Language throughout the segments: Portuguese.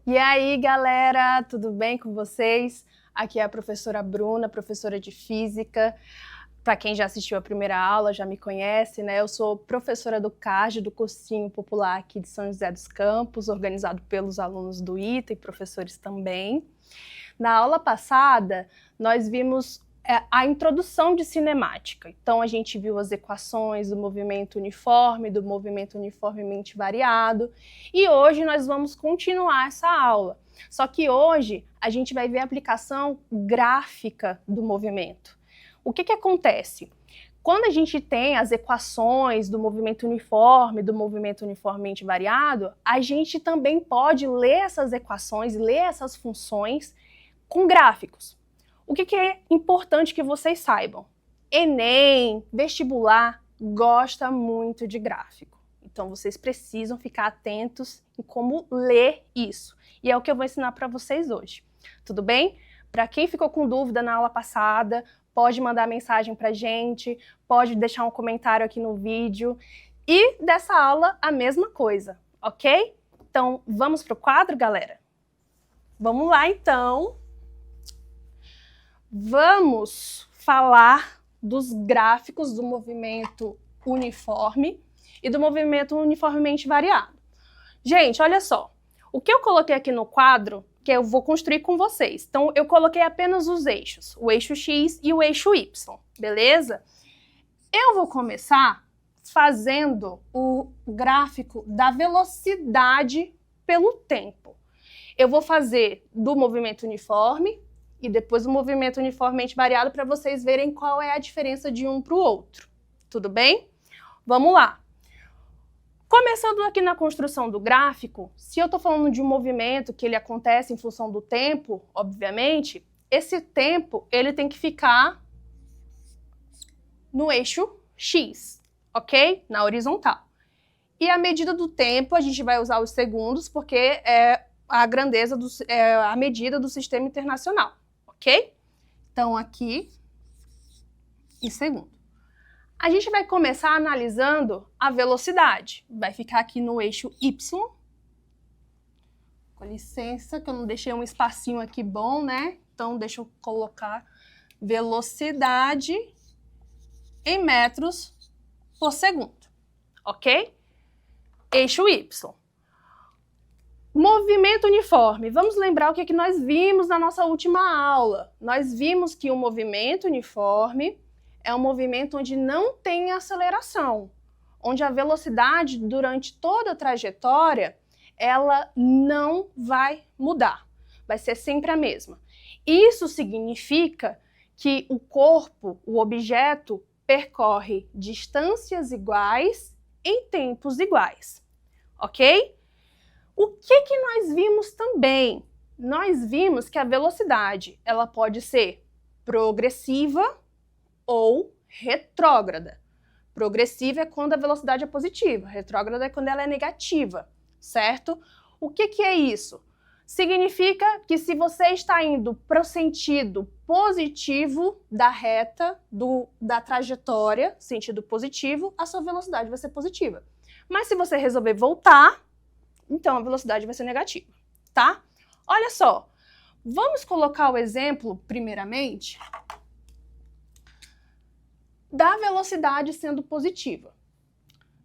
E aí, galera, tudo bem com vocês? Aqui é a professora Bruna, professora de Física. Para quem já assistiu a primeira aula, já me conhece, né? Eu sou professora do CARD, do Cursinho Popular aqui de São José dos Campos, organizado pelos alunos do ITA e professores também. Na aula passada, nós vimos a introdução de cinemática. Então, a gente viu as equações do movimento uniforme, do movimento uniformemente variado, e hoje nós vamos continuar essa aula. Só que hoje a gente vai ver a aplicação gráfica do movimento. O que acontece? Quando a gente tem as equações do movimento uniforme, do movimento uniformemente variado, a gente também pode ler essas equações, ler essas funções com gráficos. O que é importante que vocês saibam? Enem, vestibular, gosta muito de gráfico. Então, vocês precisam ficar atentos em como ler isso. E é o que eu vou ensinar para vocês hoje. Tudo bem? Para quem ficou com dúvida na aula passada, pode mandar mensagem para a gente, pode deixar um comentário aqui no vídeo. E dessa aula, a mesma coisa, ok? Então, vamos para o quadro, galera? Vamos lá, então. Vamos falar dos gráficos do movimento uniforme e do movimento uniformemente variado. Gente, olha só. O que eu coloquei aqui no quadro, que eu vou construir com vocês. Então, eu coloquei apenas os eixos, o eixo X e o eixo Y, beleza? Eu vou começar fazendo o gráfico da velocidade pelo tempo. Eu vou fazer do movimento uniforme e depois o movimento uniformemente variado para vocês verem qual é a diferença de um para o outro. Tudo bem? Vamos lá. Começando aqui na construção do gráfico, se eu estou falando de um movimento que ele acontece em função do tempo, obviamente, esse tempo ele tem que ficar no eixo X, ok? Na horizontal. E a medida do tempo, a gente vai usar os segundos, porque é a grandeza, a medida do sistema internacional. Ok? Então, aqui, em segundo. A gente vai começar analisando a velocidade. Vai ficar aqui no eixo Y. Com licença, que eu não deixei um espacinho aqui bom, né? Então, deixa eu colocar velocidade em metros por segundo. Ok? Eixo Y. Movimento uniforme. Vamos lembrar o que nós vimos na nossa última aula. Nós vimos que o movimento uniforme é um movimento onde não tem aceleração, onde a velocidade durante toda a trajetória ela não vai mudar, vai ser sempre a mesma. Isso significa que o corpo, o objeto, percorre distâncias iguais em tempos iguais, ok? O que nós vimos também? Nós vimos que a velocidade ela pode ser progressiva ou retrógrada. Progressiva é quando a velocidade é positiva, retrógrada é quando ela é negativa, certo? O que é isso? Significa que se você está indo para o sentido positivo da reta, da trajetória, sentido positivo, a sua velocidade vai ser positiva. Mas se você resolver voltar, então a velocidade vai ser negativa, tá? Olha só, vamos colocar o exemplo, primeiramente, da velocidade sendo positiva.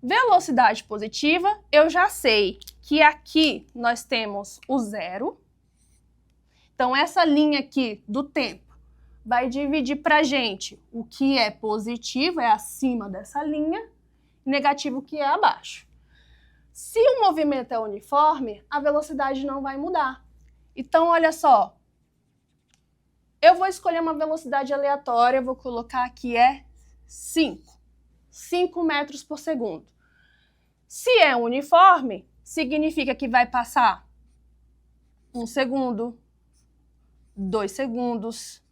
Velocidade positiva, eu já sei que aqui nós temos o zero. Então, essa linha aqui do tempo vai dividir para a gente o que é positivo, é acima dessa linha, e negativo que é abaixo. Se o movimento é uniforme, a velocidade não vai mudar. Então, olha só, eu vou escolher uma velocidade aleatória, vou colocar aqui 5 metros por segundo. Se é uniforme, significa que vai passar 1 segundo, 2 segundos,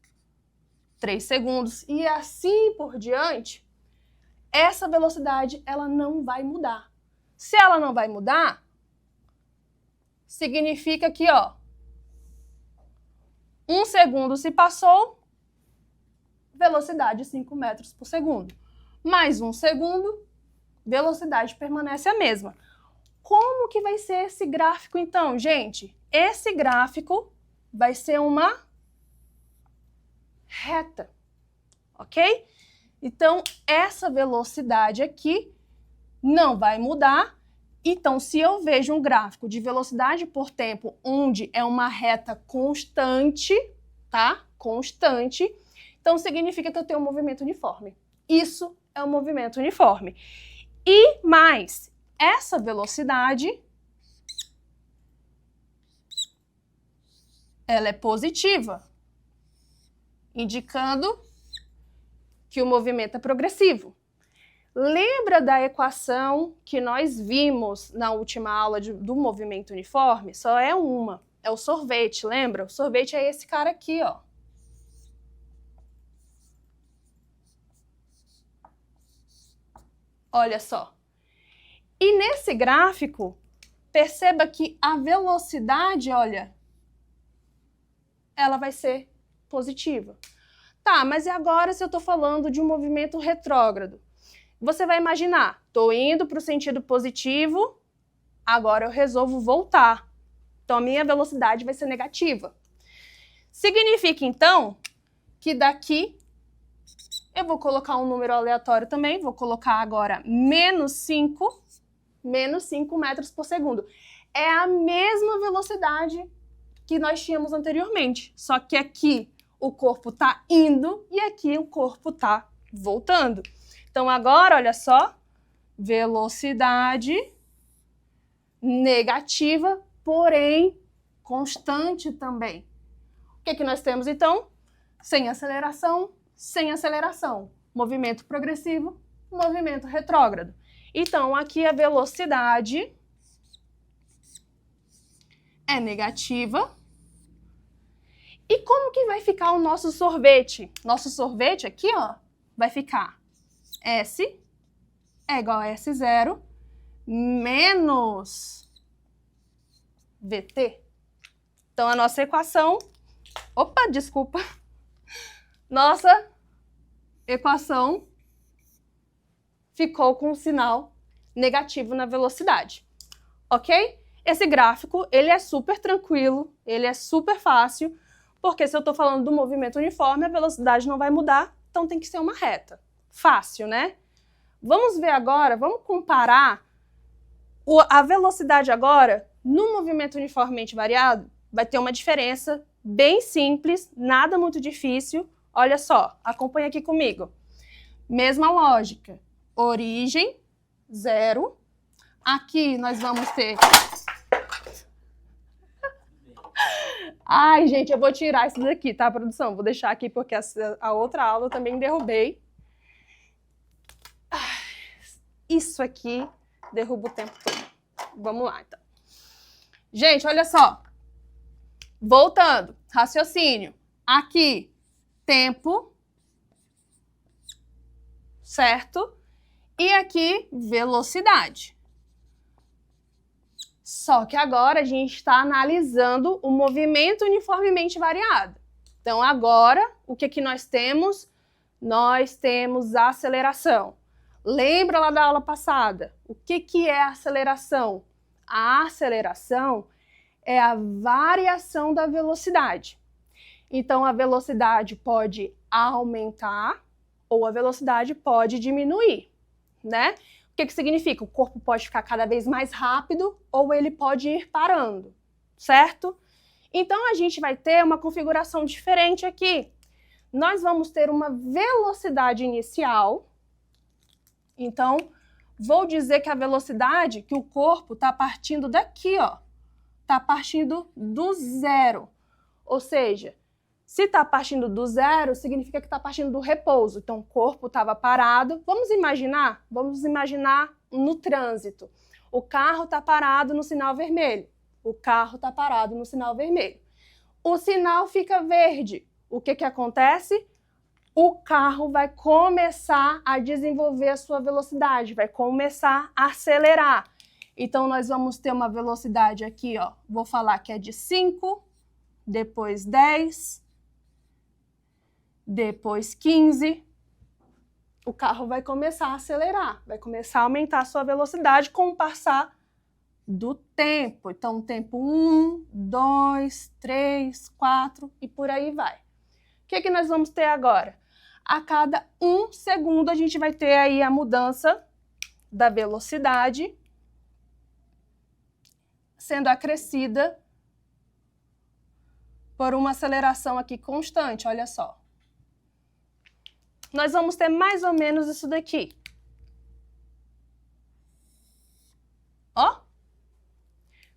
3 segundos e assim por diante. Essa velocidade ela não vai mudar. Se ela não vai mudar, significa que, 1 segundo se passou, velocidade 5 metros por segundo. Mais 1 segundo, velocidade permanece a mesma. Como que vai ser esse gráfico, então, gente? Esse gráfico vai ser uma reta, ok? Então, essa velocidade aqui não vai mudar. Então, se eu vejo um gráfico de velocidade por tempo onde é uma reta constante, tá? Constante, então significa que eu tenho um movimento uniforme. Isso é um movimento uniforme. E mais, essa velocidade, ela é positiva, indicando que o movimento é progressivo. Lembra da equação que nós vimos na última aula do movimento uniforme? Só é uma, é o sorvete, lembra? O sorvete é esse cara aqui, ó. Olha só. E nesse gráfico, perceba que a velocidade, olha, ela vai ser positiva. Tá, mas e agora se eu estou falando de um movimento retrógrado? Você vai imaginar, estou indo para o sentido positivo, agora eu resolvo voltar. Então, a minha velocidade vai ser negativa. Significa, então, que daqui eu vou colocar um número aleatório também, vou colocar agora menos 5 metros por segundo. É a mesma velocidade que nós tínhamos anteriormente, só que aqui o corpo está indo e aqui o corpo está voltando. Então, agora, olha só, velocidade negativa, porém constante também. O que nós temos, então? Sem aceleração, movimento progressivo, movimento retrógrado. Então, aqui a velocidade é negativa. E como que vai ficar o nosso sorvete? Nosso sorvete aqui, ó, vai ficar S é igual a S0 menos VT. Então, a nossa equação... Opa, desculpa. Nossa equação ficou com um sinal negativo na velocidade, ok? Esse gráfico, ele é super tranquilo, ele é super fácil, porque se eu estou falando do movimento uniforme, a velocidade não vai mudar, então tem que ser uma reta. Fácil, né? Vamos ver agora, vamos comparar a velocidade agora no movimento uniformemente variado. Vai ter uma diferença bem simples, nada muito difícil. Olha só, acompanha aqui comigo. Mesma lógica, origem, 0. Aqui nós vamos ter... Ai, gente, eu vou tirar isso daqui, tá, produção? Vou deixar aqui porque a outra aula eu também derrubei. Isso aqui derruba o tempo todo. Vamos lá, então. Gente, olha só. Voltando, raciocínio. Aqui, tempo, certo? E aqui, velocidade. Só que agora a gente está analisando o movimento uniformemente variado. Então, agora, o que nós temos? Nós temos a aceleração. Lembra lá da aula passada? O que é a aceleração? A aceleração é a variação da velocidade. Então, a velocidade pode aumentar ou a velocidade pode diminuir, né? O que significa? O corpo pode ficar cada vez mais rápido ou ele pode ir parando, certo? Então, a gente vai ter uma configuração diferente aqui. Nós vamos ter uma velocidade inicial. Então, vou dizer que a velocidade que o corpo está partindo daqui, ó, está partindo do zero. Ou seja, se está partindo do zero, significa que está partindo do repouso. Então, o corpo estava parado. Vamos imaginar no trânsito. O carro está parado no sinal vermelho. O carro está parado no sinal vermelho. O sinal fica verde. O que acontece? O carro vai começar a desenvolver a sua velocidade, vai começar a acelerar. Então, nós vamos ter uma velocidade aqui, ó, vou falar que é de 5, depois 10, depois 15. O carro vai começar a acelerar, vai começar a aumentar a sua velocidade com o passar do tempo. Então, tempo 1, 2, 3, 4 e por aí vai. O que nós vamos ter agora? A cada 1 segundo, a gente vai ter aí a mudança da velocidade sendo acrescida por uma aceleração aqui constante, olha só. Nós vamos ter mais ou menos isso daqui. Ó.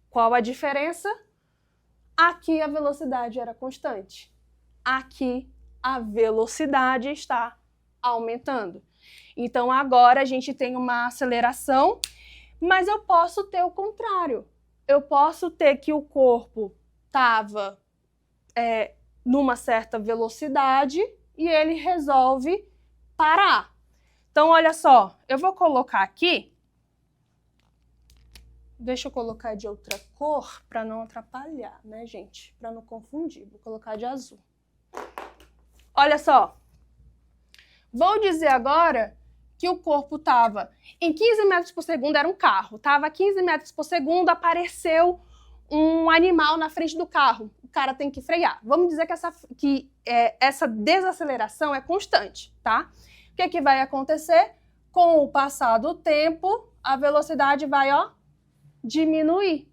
Qual a diferença? Aqui a velocidade era constante. Aqui a velocidade está aumentando. Então agora a gente tem uma aceleração, mas eu posso ter o contrário. Eu posso ter que o corpo estava numa certa velocidade e ele resolve parar. Então, olha só, eu vou colocar aqui, deixa eu colocar de outra cor para não atrapalhar, né, gente? Para não confundir, vou colocar de azul. Olha só, vou dizer agora que o corpo estava em 15 metros por segundo, era um carro, estava a 15 metros por segundo, apareceu um animal na frente do carro, o cara tem que frear. Vamos dizer que essa desaceleração é constante, tá? O que vai acontecer? Com o passar do tempo, a velocidade vai, ó, diminuir.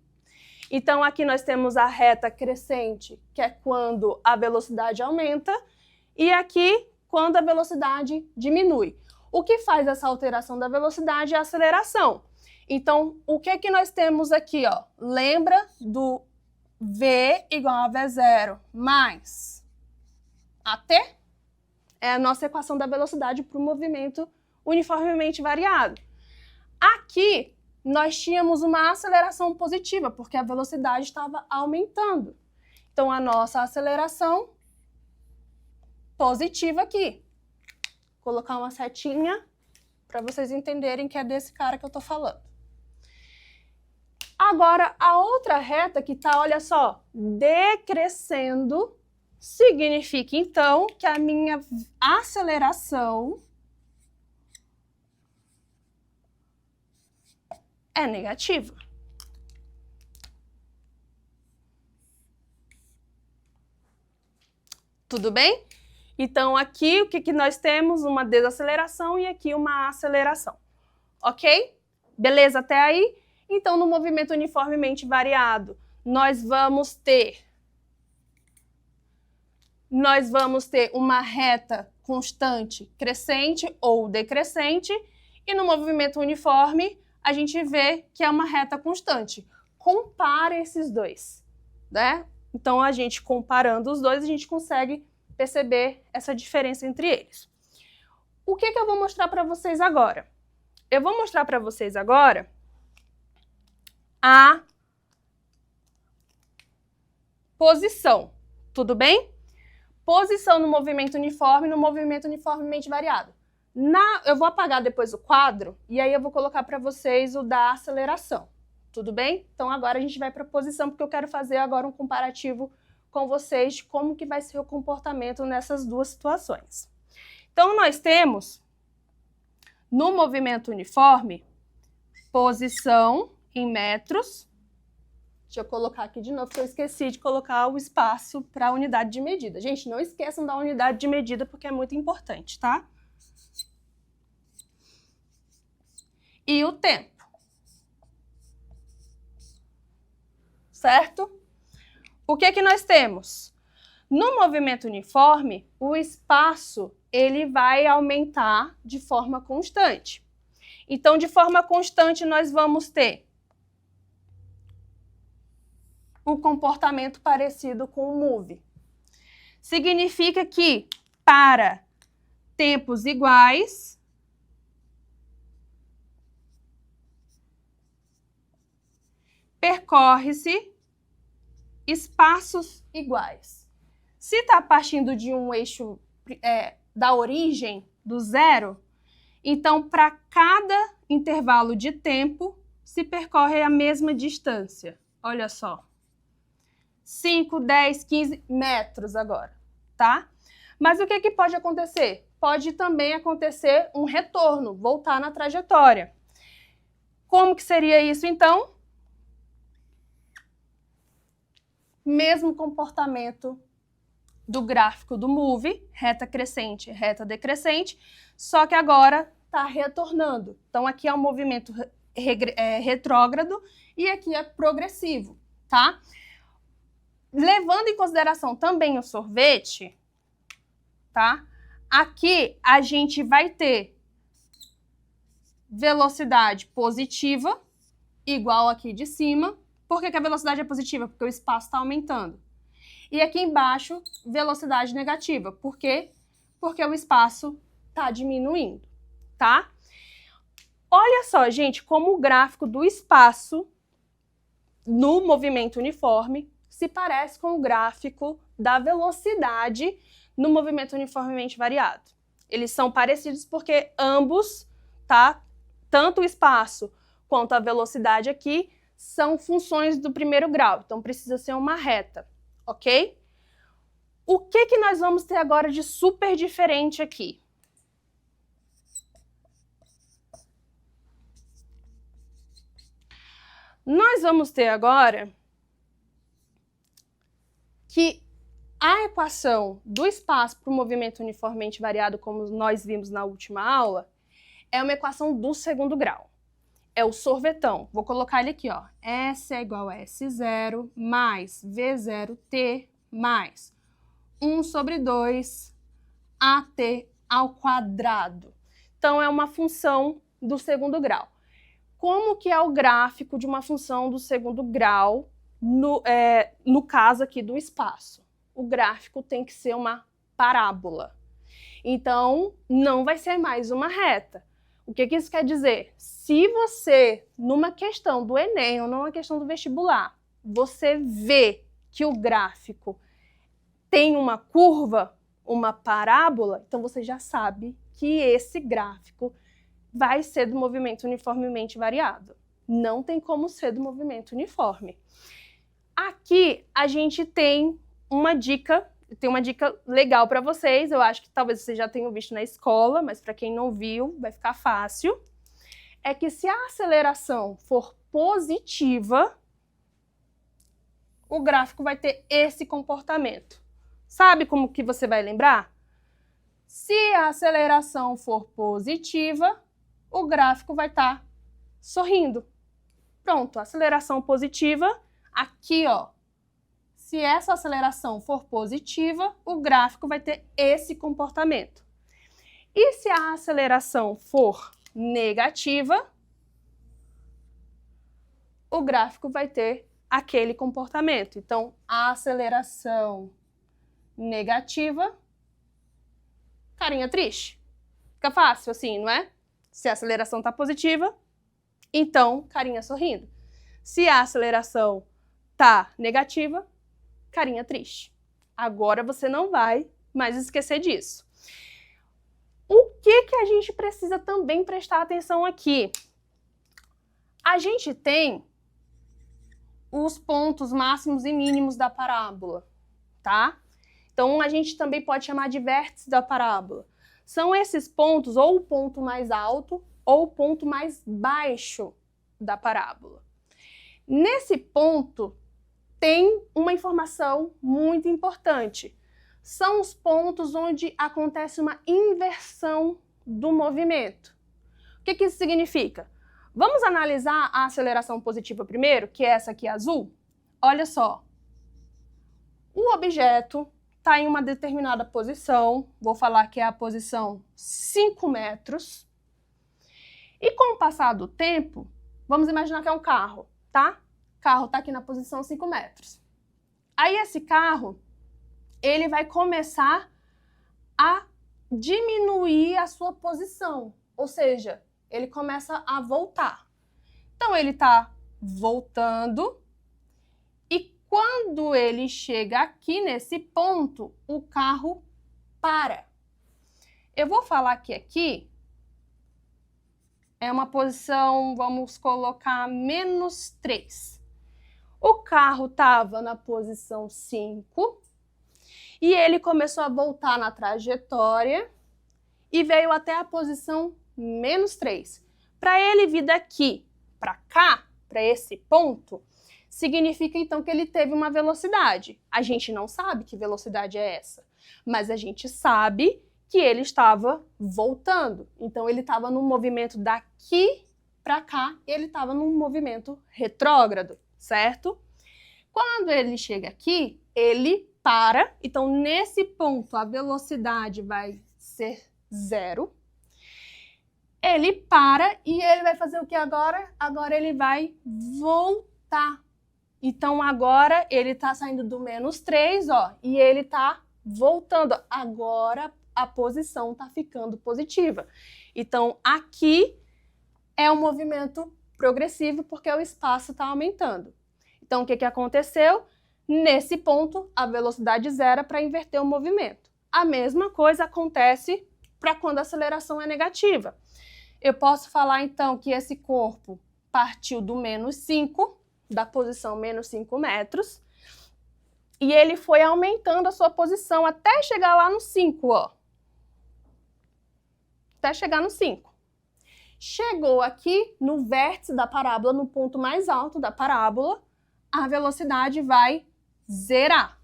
Então, aqui nós temos a reta crescente, que é quando a velocidade aumenta, e aqui, quando a velocidade diminui. O que faz essa alteração da velocidade é a aceleração. Então, o que nós temos aqui, ó? Lembra do V igual a V0 mais AT? É a nossa equação da velocidade para o movimento uniformemente variado. Aqui, nós tínhamos uma aceleração positiva, porque a velocidade estava aumentando. Então, a nossa aceleração positiva aqui. Vou colocar uma setinha para vocês entenderem que é desse cara que eu estou falando. Agora, a outra reta que está, olha só, decrescendo, significa, então, que a minha aceleração é negativa. Tudo bem? Então, aqui, o que nós temos? Uma desaceleração e aqui uma aceleração. Ok? Beleza até aí? Então, no movimento uniformemente variado, nós vamos ter uma reta constante crescente ou decrescente, e no movimento uniforme, a gente vê que é uma reta constante. Compara esses dois, né? Então, a gente comparando os dois, a gente consegue perceber essa diferença entre eles. O que eu vou mostrar para vocês agora? Eu vou mostrar para vocês agora a posição, tudo bem? Posição no movimento uniforme, no movimento uniformemente variado. Eu vou apagar depois o quadro e aí eu vou colocar para vocês o da aceleração, tudo bem? Então agora a gente vai para a posição, porque eu quero fazer agora um comparativo com vocês de como que vai ser o comportamento nessas duas situações. Então nós temos, no movimento uniforme, posição em metros. Deixa eu colocar aqui de novo, porque eu esqueci de colocar o espaço para a unidade de medida. Gente, não esqueçam da unidade de medida, porque é muito importante, tá? E o tempo. Certo? O que nós temos? No movimento uniforme, o espaço ele vai aumentar de forma constante. Então, de forma constante, nós vamos ter o comportamento parecido com o move. Significa que, para tempos iguais, percorre-se espaços iguais. Se está partindo de um eixo da origem, do zero, então, para cada intervalo de tempo, se percorre a mesma distância. Olha só. 5, 10, 15 metros agora, tá? Mas o que pode acontecer? Pode também acontecer um retorno, voltar na trajetória. Como que seria isso, então? mesmo comportamento do gráfico do MOVE, reta crescente, reta decrescente, só que agora está retornando. Então, aqui é um movimento retrógrado e aqui é progressivo, tá? Levando em consideração também o sorvete, tá? Aqui a gente vai ter velocidade positiva, igual aqui de cima. Por que a velocidade é positiva? Porque o espaço está aumentando. E aqui embaixo, velocidade negativa. Por quê? Porque o espaço está diminuindo, tá? Olha só, gente, como o gráfico do espaço no movimento uniforme se parece com o gráfico da velocidade no movimento uniformemente variado. Eles são parecidos porque ambos, tá? Tanto o espaço quanto a velocidade aqui são funções do primeiro grau, então precisa ser uma reta, ok? O que nós vamos ter agora de super diferente aqui? Nós vamos ter agora que a equação do espaço para o movimento uniformemente variado, como nós vimos na última aula, é uma equação do segundo grau. É o sorvetão. Vou colocar ele aqui, ó. S é igual a S0 mais V0t mais 1 sobre 2 AT ao quadrado. Então, é uma função do segundo grau. Como que é o gráfico de uma função do segundo grau, no caso aqui do espaço? O gráfico tem que ser uma parábola. Então, não vai ser mais uma reta. O que isso quer dizer? Se você, numa questão do Enem ou numa questão do vestibular, você vê que o gráfico tem uma curva, uma parábola, então você já sabe que esse gráfico vai ser do movimento uniformemente variado. Não tem como ser do movimento uniforme. Aqui a gente tem uma dica legal para vocês. Eu acho que talvez vocês já tenham visto na escola, mas para quem não viu, vai ficar fácil. É que se a aceleração for positiva, o gráfico vai ter esse comportamento. Sabe como que você vai lembrar? Se a aceleração for positiva, o gráfico vai estar sorrindo. Pronto, aceleração positiva, aqui, ó. Se essa aceleração for positiva, o gráfico vai ter esse comportamento. E se a aceleração for negativa, o gráfico vai ter aquele comportamento. Então, a aceleração negativa, carinha triste. Fica fácil assim, não é? Se a aceleração está positiva, então carinha sorrindo. Se a aceleração está negativa, carinha triste. Agora você não vai mais esquecer disso. O que a gente precisa também prestar atenção aqui? A gente tem os pontos máximos e mínimos da parábola, tá? Então, a gente também pode chamar de vértices da parábola. São esses pontos, ou o ponto mais alto, ou o ponto mais baixo da parábola. Nesse ponto, tem uma informação muito importante. São os pontos onde acontece uma inversão do movimento. O que isso significa? Vamos analisar a aceleração positiva primeiro, que é essa aqui azul? Olha só. O objeto está em uma determinada posição, vou falar que é a posição 5 metros. E com o passar do tempo, vamos imaginar que é um carro, tá? O carro está aqui na posição 5 metros. Aí esse carro, ele vai começar a diminuir a sua posição, ou seja, ele começa a voltar. Então ele está voltando e quando ele chega aqui nesse ponto, o carro para. Eu vou falar que aqui é uma posição, vamos colocar -3. O carro estava na posição 5 e ele começou a voltar na trajetória e veio até a posição -3. Para ele vir daqui para cá, para esse ponto, significa então que ele teve uma velocidade. A gente não sabe que velocidade é essa, mas a gente sabe que ele estava voltando. Então ele estava num movimento daqui para cá, ele estava num movimento retrógrado, certo? Quando ele chega aqui, ele para. Então nesse ponto a velocidade vai ser 0. Ele para e ele vai fazer o que agora? Agora ele vai voltar. Então, agora ele está saindo do -3, ó, e ele está voltando. Agora a posição está ficando positiva. Então, aqui é um movimento progressivo porque o espaço está aumentando. Então, o que aconteceu? Nesse ponto, a velocidade zero para inverter o movimento. A mesma coisa acontece para quando a aceleração é negativa. Eu posso falar, então, que esse corpo partiu do -5, da posição -5 metros, e ele foi aumentando a sua posição até chegar lá no 5, ó. Até chegar no 5. Chegou aqui no vértice da parábola, no ponto mais alto da parábola, a velocidade vai zerar.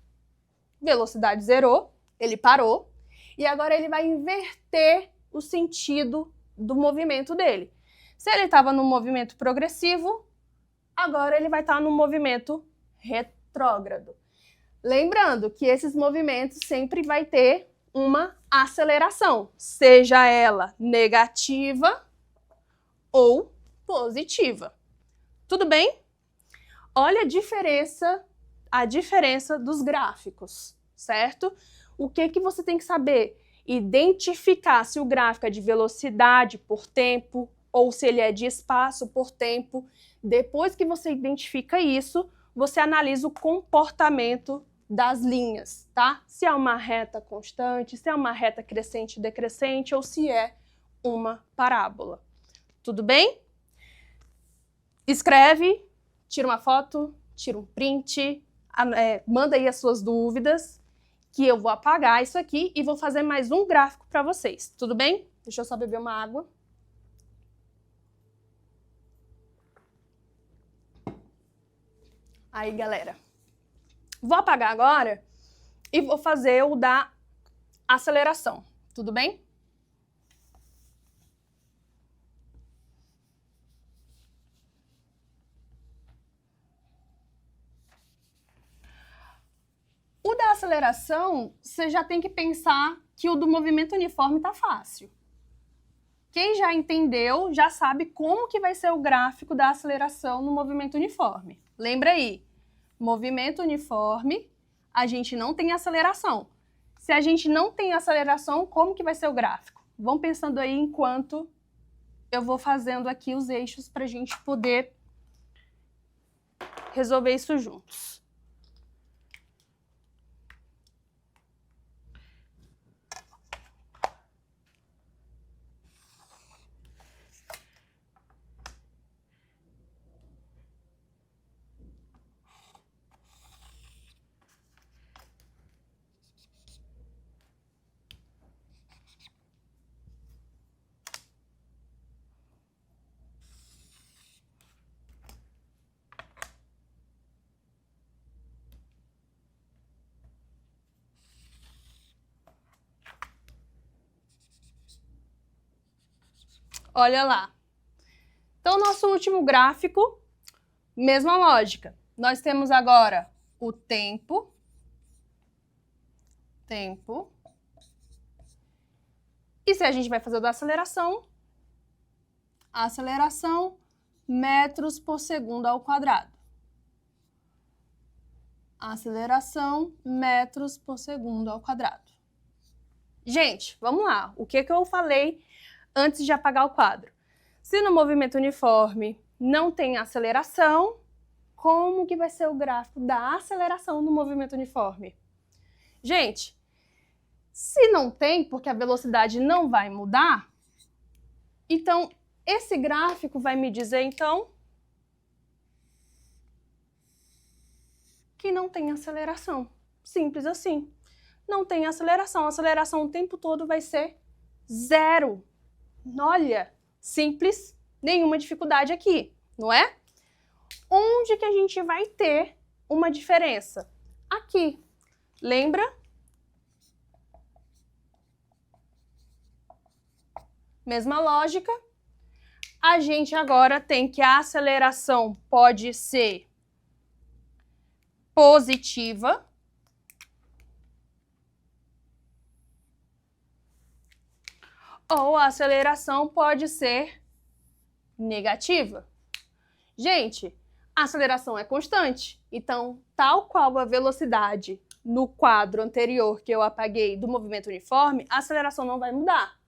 Velocidade zerou, ele parou, e agora ele vai inverter o sentido do movimento dele. Se ele estava no movimento progressivo, agora ele vai estar no movimento retrógrado. Lembrando que esses movimentos sempre vai ter uma aceleração, seja ela negativa ou positiva. Tudo bem? Olha a diferença dos gráficos, certo? O que você tem que saber? Identificar se o gráfico é de velocidade por tempo ou se ele é de espaço por tempo. Depois que você identifica isso, você analisa o comportamento das linhas, tá? Se é uma reta constante, se é uma reta crescente e decrescente ou se é uma parábola. Tudo bem? Escreve, tira uma foto, tira um print, manda aí as suas dúvidas, que eu vou apagar isso aqui e vou fazer mais um gráfico para vocês. Tudo bem? Deixa eu só beber uma água. Aí, galera, vou apagar agora e vou fazer o da aceleração, tudo bem? O da aceleração, você já tem que pensar que o do movimento uniforme tá fácil. Quem já entendeu, já sabe como que vai ser o gráfico da aceleração no movimento uniforme. Lembra aí, movimento uniforme, a gente não tem aceleração. Se a gente não tem aceleração, como que vai ser o gráfico? Vão pensando aí enquanto eu vou fazendo aqui os eixos para a gente poder resolver isso juntos. Olha lá. Então, nosso último gráfico, mesma lógica. Nós temos agora o tempo. E se a gente vai fazer o da aceleração, a aceleração metros por segundo ao quadrado. Aceleração metros por segundo ao quadrado. Gente, vamos lá. O que eu falei antes de apagar o quadro? Se no movimento uniforme não tem aceleração, como que vai ser o gráfico da aceleração no movimento uniforme? Gente, se não tem, porque a velocidade não vai mudar, então esse gráfico vai me dizer, então, que não tem aceleração. Simples assim. Não tem aceleração. A aceleração o tempo todo vai ser 0. Olha, simples, nenhuma dificuldade aqui, não é? Onde que a gente vai ter uma diferença? Aqui. Lembra? Mesma lógica. A gente agora tem que a aceleração pode ser positiva ou a aceleração pode ser negativa. Gente, a aceleração é constante, então, tal qual a velocidade no quadro anterior que eu apaguei do movimento uniforme, a aceleração não vai mudar.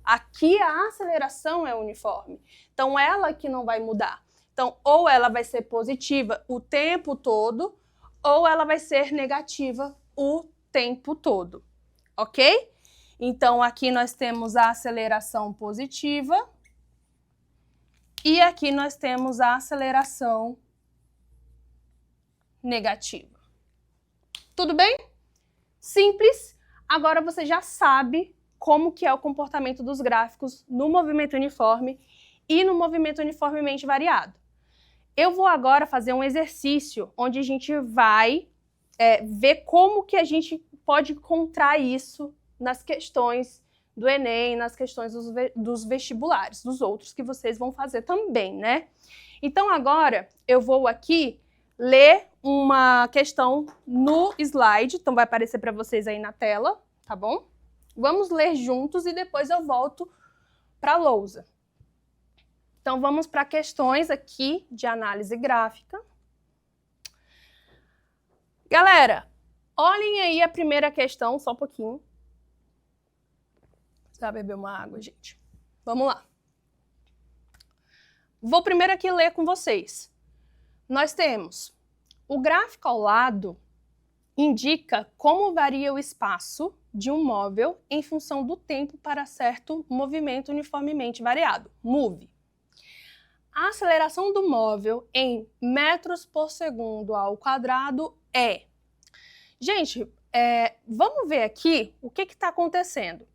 Aqui a aceleração é uniforme, então ela que não vai mudar. Então, ou ela vai ser positiva o tempo todo, ou ela vai ser negativa o tempo todo, ok? Então, aqui nós temos a aceleração positiva e aqui nós temos a aceleração negativa. Tudo bem? Simples. Agora você já sabe como que é o comportamento dos gráficos no movimento uniforme e no movimento uniformemente variado. Eu vou agora fazer um exercício onde a gente vai ver como que a gente pode encontrar isso nas questões do Enem, nas questões dos vestibulares, dos outros que vocês vão fazer também, né? Então agora eu vou aqui ler uma questão no slide, então vai aparecer para vocês aí na tela, tá bom? Vamos ler juntos e depois eu volto para a lousa. Então vamos para questões aqui de análise gráfica. Galera, olhem aí a primeira questão, só um pouquinho. Precisa beber uma água, gente. Vamos lá. Vou primeiro aqui ler com vocês. Nós temos o gráfico ao lado indica como varia o espaço de um móvel em função do tempo para certo movimento uniformemente variado, MOVE. A aceleração do móvel em metros por segundo ao quadrado é... Gente, vamos ver aqui o que está acontecendo.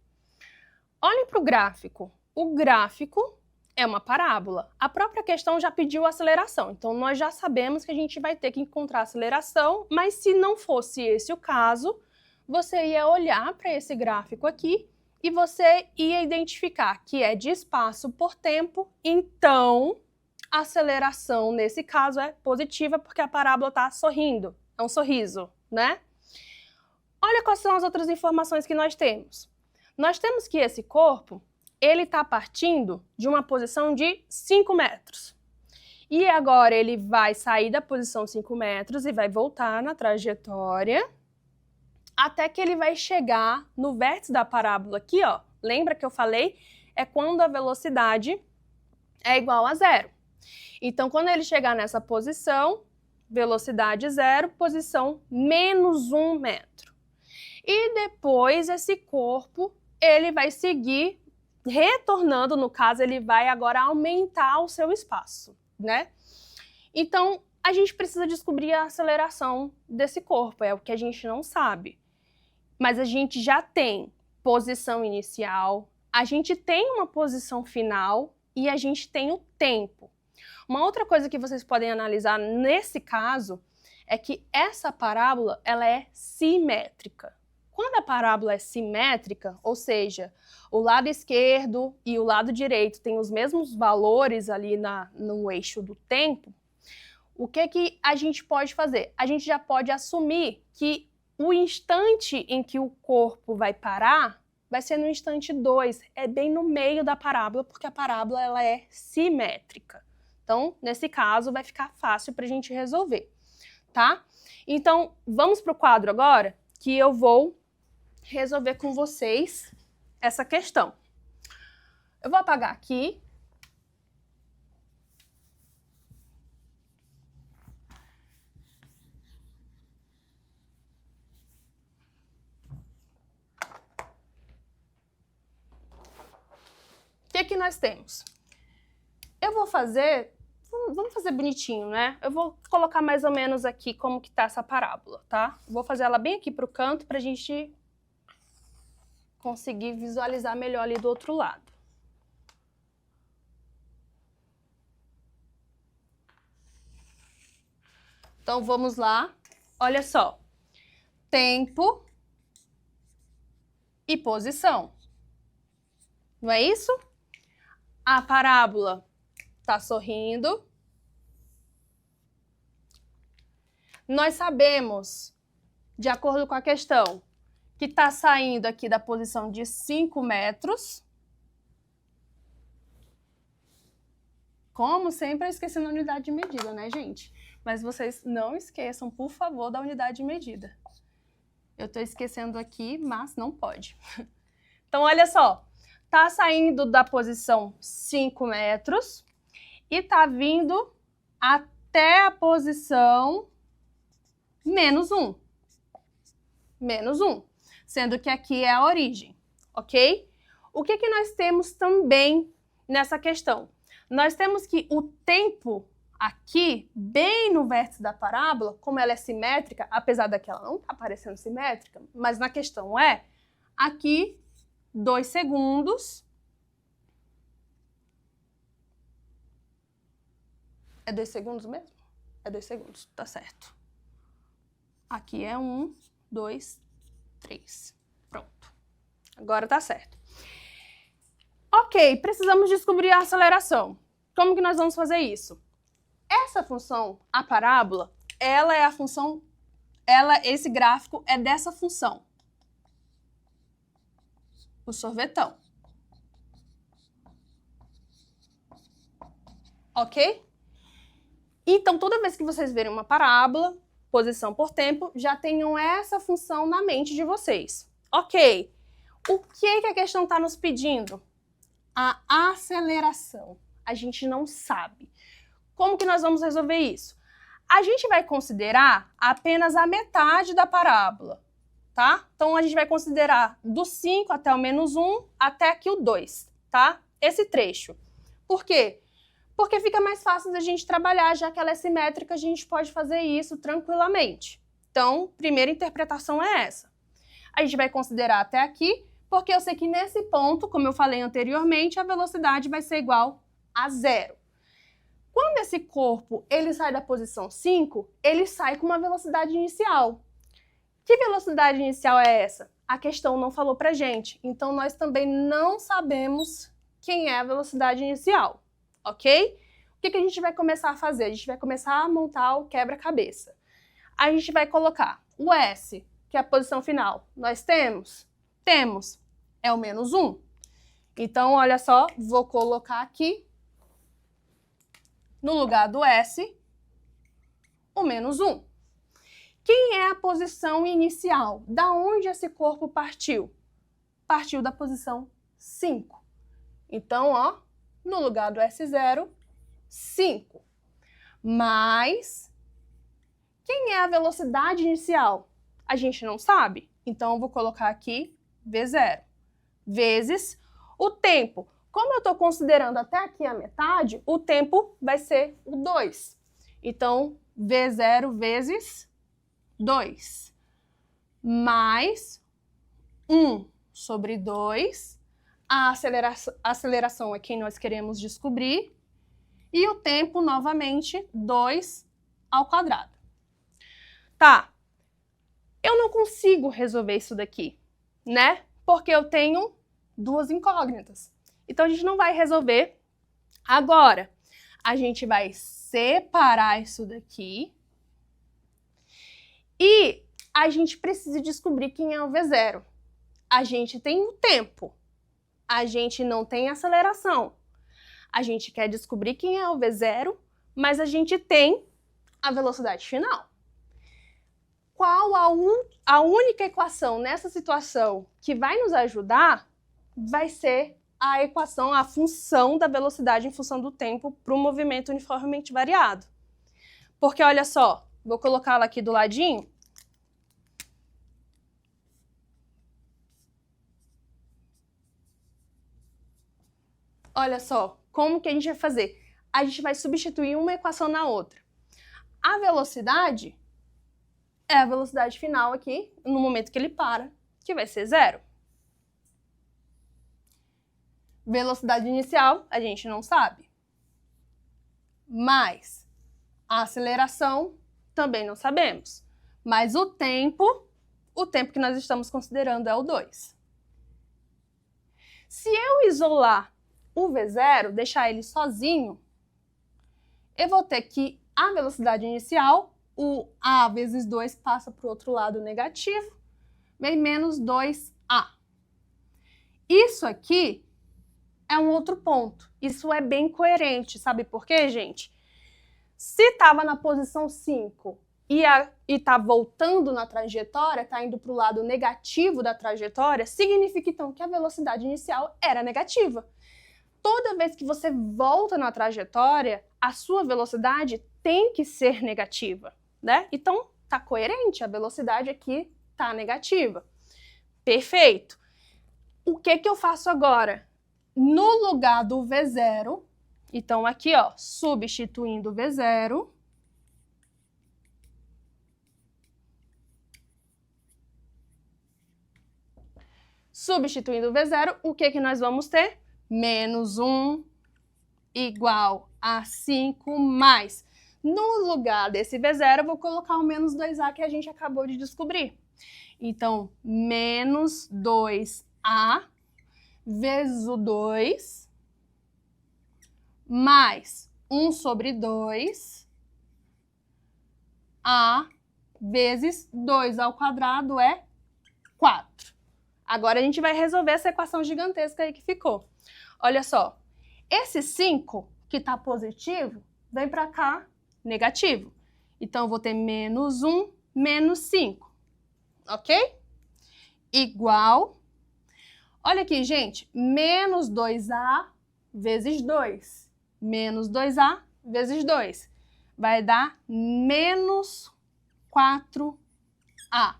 Olhem para o gráfico. O gráfico é uma parábola. A própria questão já pediu aceleração, então nós já sabemos que a gente vai ter que encontrar aceleração, mas se não fosse esse o caso, você ia olhar para esse gráfico aqui e você ia identificar que é de espaço por tempo, então a aceleração nesse caso é positiva porque a parábola está sorrindo, é um sorriso, né? Olha quais são as outras informações que nós temos. Nós temos que esse corpo, ele está partindo de uma posição de 5 metros. E agora ele vai sair da posição 5 metros e vai voltar na trajetória até que ele vai chegar no vértice da parábola aqui, ó. Lembra que eu falei? É quando a velocidade é igual a 0. Então, quando ele chegar nessa posição, velocidade 0, posição menos 1 metro. E depois esse corpo, ele vai seguir retornando, no caso, ele vai agora aumentar o seu espaço, né? Então, a gente precisa descobrir a aceleração desse corpo, é o que a gente não sabe. Mas a gente já tem posição inicial, a gente tem uma posição final e a gente tem o tempo. Uma outra coisa que vocês podem analisar nesse caso é que essa parábola, ela é simétrica. Quando a parábola é simétrica, ou seja, o lado esquerdo e o lado direito têm os mesmos valores ali no eixo do tempo, o que a gente pode fazer? A gente já pode assumir que o instante em que o corpo vai parar vai ser no instante 2, é bem no meio da parábola, porque a parábola ela é simétrica. Então, nesse caso, vai ficar fácil para a gente resolver, tá? Então, vamos para o quadro agora, que eu vou resolver com vocês essa questão. Eu vou apagar aqui. O que nós temos? Eu vou fazer, vamos fazer bonitinho, né? Eu vou colocar mais ou menos aqui como que tá essa parábola, tá? Vou fazer ela bem aqui para o canto para a gente conseguir visualizar melhor ali do outro lado. Então, vamos lá. Olha só. Tempo e posição. Não é isso? A parábola está sorrindo. Nós sabemos, de acordo com a questão, que está saindo aqui da posição de 5 metros. Como sempre, eu esqueci da unidade de medida, né, gente? Mas vocês não esqueçam, por favor, da unidade de medida. Eu estou esquecendo aqui, mas não pode. Então, olha só. Está saindo da posição 5 metros e está vindo até a posição menos 1. Menos 1. Sendo que aqui é a origem, ok? O que nós temos também nessa questão? Nós temos que o tempo aqui, bem no vértice da parábola, como ela é simétrica, apesar daquela não estar parecendo simétrica, mas na questão é, aqui 2 segundos. É 2 segundos mesmo? É 2 segundos, tá certo. Aqui é 1, 2, 3. Pronto. Agora tá certo. Ok, precisamos descobrir a aceleração. Como que nós vamos fazer isso? Essa função, a parábola, ela é a função, esse gráfico é dessa função. O sorvetão. Ok? Então, toda vez que vocês verem uma parábola, posição por tempo, já tenham essa função na mente de vocês. Ok. O que a questão está nos pedindo? A aceleração. A gente não sabe. Como que nós vamos resolver isso? A gente vai considerar apenas a metade da parábola, tá? Então, a gente vai considerar do 5 até o menos 1, até aqui o 2, tá? Esse trecho. Por quê? Porque fica mais fácil da gente trabalhar, já que ela é simétrica, a gente pode fazer isso tranquilamente. Então, primeira interpretação é essa. A gente vai considerar até aqui, porque eu sei que nesse ponto, como eu falei anteriormente, a velocidade vai ser igual a 0. Quando esse corpo ele sai da posição 5, ele sai com uma velocidade inicial. Que velocidade inicial é essa? A questão não falou pra gente, então nós também não sabemos quem é a velocidade inicial, ok? O que a gente vai começar a fazer? A gente vai começar a montar o quebra-cabeça. A gente vai colocar o S, que é a posição final. Nós temos? Temos. É o menos 1. Então, olha só, vou colocar aqui, no lugar do S, o menos 1. Quem é a posição inicial? Da onde esse corpo partiu? Partiu da posição 5. Então, ó, no lugar do S0, 5. Mas, quem é a velocidade inicial? A gente não sabe. Então, eu vou colocar aqui V0. Vezes o tempo. Como eu estou considerando até aqui a metade, o tempo vai ser o 2. Então, V0 vezes 2. Mais 1 sobre 2. A aceleração é quem nós queremos descobrir. E o tempo, novamente, 2 ao quadrado. Tá. Eu não consigo resolver isso daqui, né? Porque eu tenho 2 incógnitas. Então, a gente não vai resolver agora. A gente vai separar isso daqui. E a gente precisa descobrir quem é o V0. A gente tem o tempo. A gente não tem aceleração. A gente quer descobrir quem é o V0, mas a gente tem a velocidade final. Qual a única equação nessa situação que vai nos ajudar vai ser a equação, a função da velocidade em função do tempo para o movimento uniformemente variado. Porque, olha só, vou colocá-la aqui do ladinho. Olha só, como que a gente vai fazer? A gente vai substituir uma equação na outra. A velocidade é a velocidade final aqui, no momento que ele para, que vai ser 0. Velocidade inicial, a gente não sabe. Mas a aceleração Também não sabemos. Mas o tempo que nós estamos considerando é o 2. Se eu isolar o V0, deixar ele sozinho, eu vou ter que a velocidade inicial, o A vezes 2 passa para o outro lado negativo, vem menos 2A. Isso aqui é um outro ponto. Isso é bem coerente. Sabe por quê, gente? Se estava na posição 5 e está voltando na trajetória, está indo para o lado negativo da trajetória, significa então que a velocidade inicial era negativa. Toda vez que você volta na trajetória, a sua velocidade tem que ser negativa, né? Então, tá coerente, a velocidade aqui tá negativa. Perfeito. O que eu faço agora? No lugar do V0, então aqui, ó, substituindo o V0, o que nós vamos ter? Menos 1 igual a 5 mais. No lugar desse V0, eu vou colocar o menos 2A que a gente acabou de descobrir. Então, menos 2A vezes o 2 mais 1 sobre 2 A vezes 2 ao quadrado é 4. Agora a gente vai resolver essa equação gigantesca aí que ficou. Olha só, esse 5 que está positivo vem para cá negativo. Então, eu vou ter menos 1 menos 5, ok? Igual, olha aqui, gente, menos 2A vezes 2. Menos 2A vezes 2. Vai dar menos 4A.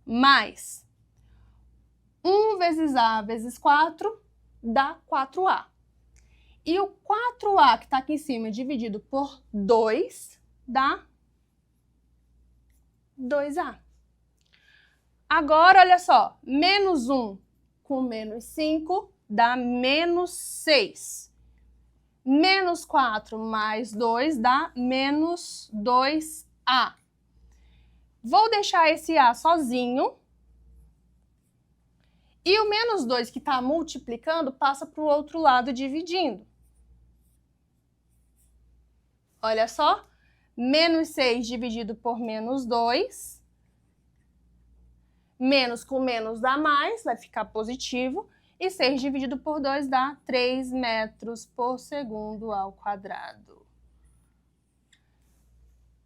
Mais 1 vezes A vezes 4 dá 4A. E o 4A que está aqui em cima dividido por 2 dá 2A. Agora, olha só, menos 1 com menos 5 dá menos 6. Menos 4 mais 2 dá menos 2A. Vou deixar esse A sozinho. E o menos 2 que está multiplicando passa para o outro lado dividindo. Olha só, menos 6 dividido por menos 2. Menos com menos dá mais, vai ficar positivo. E 6 dividido por 2 dá 3 metros por segundo ao quadrado.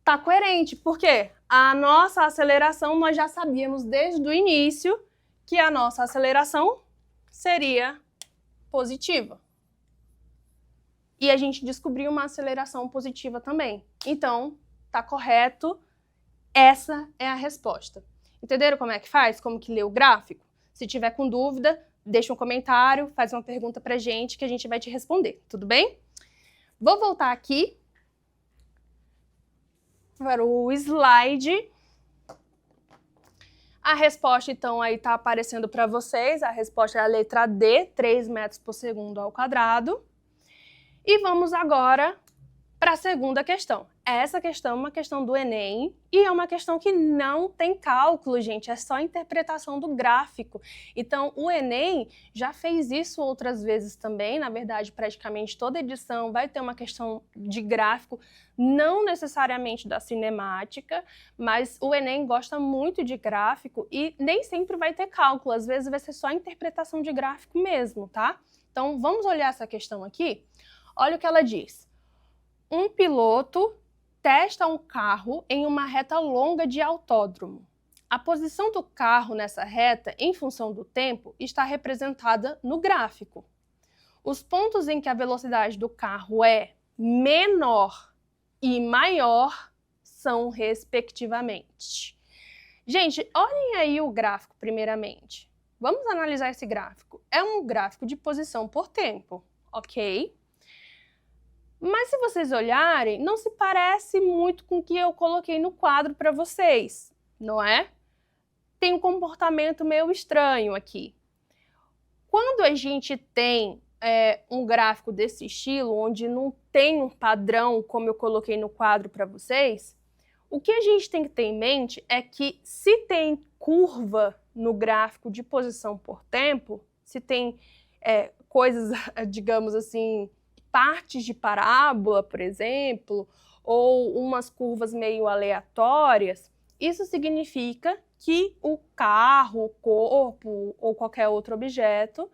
Tá coerente, porque a nossa aceleração nós já sabíamos desde o início que a nossa aceleração seria positiva. E a gente descobriu uma aceleração positiva também. Então, tá correto, essa é a resposta. Entenderam como é que faz? Como que lê o gráfico? Se tiver com dúvida, deixa um comentário, faz uma pergunta pra gente que a gente vai te responder, tudo bem? Vou voltar aqui para o slide. A resposta, então, aí tá aparecendo para vocês. A resposta é a letra D, 3 metros por segundo ao quadrado. E vamos agora para a segunda questão. Essa questão é uma questão do Enem e é uma questão que não tem cálculo, gente, é só interpretação do gráfico. Então, o Enem já fez isso outras vezes também, na verdade, praticamente toda edição vai ter uma questão de gráfico, não necessariamente da cinemática, mas o Enem gosta muito de gráfico e nem sempre vai ter cálculo, às vezes vai ser só interpretação de gráfico mesmo, tá? Então, vamos olhar essa questão aqui? Olha o que ela diz. Um piloto testa um carro em uma reta longa de autódromo. A posição do carro nessa reta, em função do tempo, está representada no gráfico. Os pontos em que a velocidade do carro é menor e maior são respectivamente. Gente, olhem aí o gráfico primeiramente. Vamos analisar esse gráfico. É um gráfico de posição por tempo, ok? Mas se vocês olharem, não se parece muito com o que eu coloquei no quadro para vocês, não é? Tem um comportamento meio estranho aqui. Quando a gente tem um gráfico desse estilo, onde não tem um padrão, como eu coloquei no quadro para vocês, o que a gente tem que ter em mente é que se tem curva no gráfico de posição por tempo, se tem coisas, digamos assim, partes de parábola, por exemplo, ou umas curvas meio aleatórias, isso significa que o carro, o corpo ou qualquer outro objeto